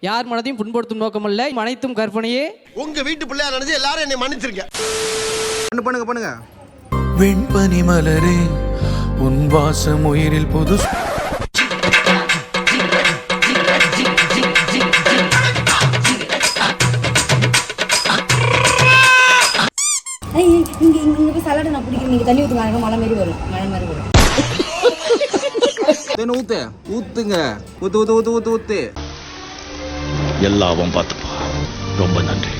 யார் மனதையும் புண்படுத்தும் நோக்கமல்ல, அனைத்தும் கற்பனையே. உங்க வீட்டு பிள்ளையா நினைச்சு எல்லாரும் என்னை மன்னிச்சிருங்க. பண்ணுங்க. வெண்பனி மலரே உன் வாசம் உயிரில் புது இங்க சலாடு நான் பிடிக்கிறேன். நீங்க தண்ணி ஊத்துங்க, மழை மாதிரி வரும். ஊத்துங்க. ஊத்து. எல்லாவும் பார்த்துப்பா. ரொம்ப நன்றி.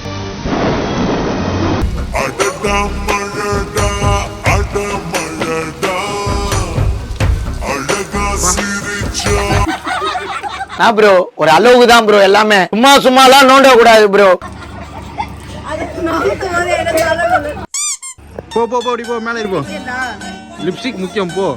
ப்ரோ ஒரு அளவுக்கு தான் ப்ரோ, எல்லாமே சும்மாலாம் நோண்ட கூடாது ப்ரோ. போ அப்படி போ, மேலே இருப்போம். லிப்ஸ்டிக் முக்கியம், போ.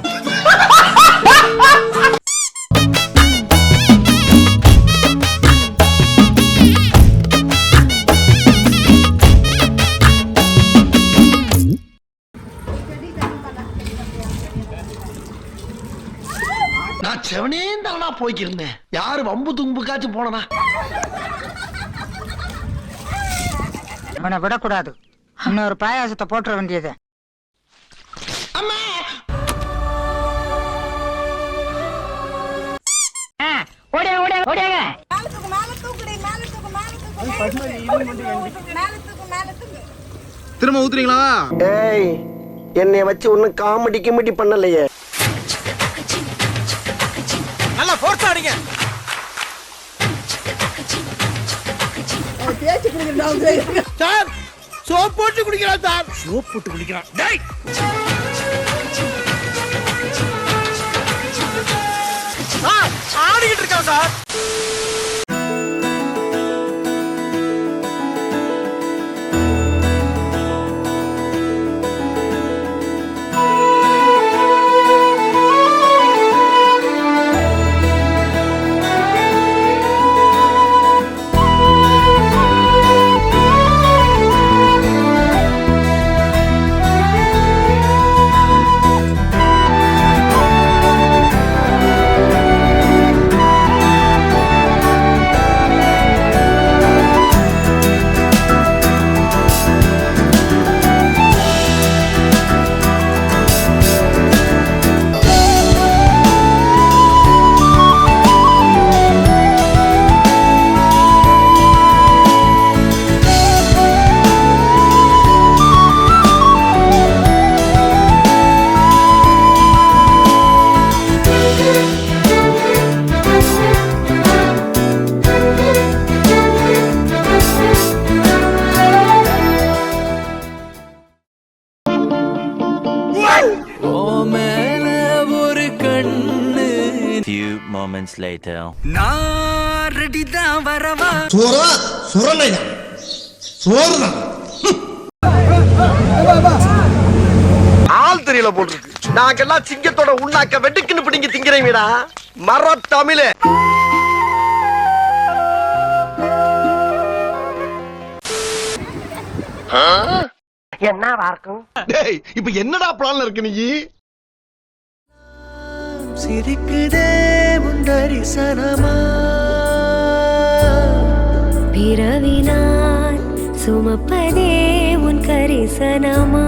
நான் செவனேந்தானா போய்க்கிருந்தேன். யாரு வம்பு தும்புக்காச்சும் போனா அவனை விடக்கூடாது. இன்னொரு பாயாசத்தை போட்டுற வேண்டியது. திரும்ப ஊத்துறீங்களா? ஏய், என்னை வச்சு ஒன்னும் காமெடி பண்ணலையே. நல்லா ஃபோர்ஸ் ஆடுங்க. சார் சோப் போட்டு குடிக்கிறான் சார். சோப் போட்டு குடிக்கிறான். டேய் ஆடிக்கிட்டு இருக்கான் சார். Moments later. நான் ரெடி தான் வரவா. ஆள் தெரியல போட்டுருக்கு. நாங்கெல்லாம் சிங்கத்தோட உண்ணாக்க வெட்டுக்குன்னு பிடிங்க திங்கிறீங்கடா. மர தமிழே. என்னவா இருக்கும்? டேய், இப்ப என்னடா பிளான்ல இருக்கு நீ? சிரிக்குதே உன் தரிசனமா, பிறவினான் சுமப்பதே உன் கரிசனமா.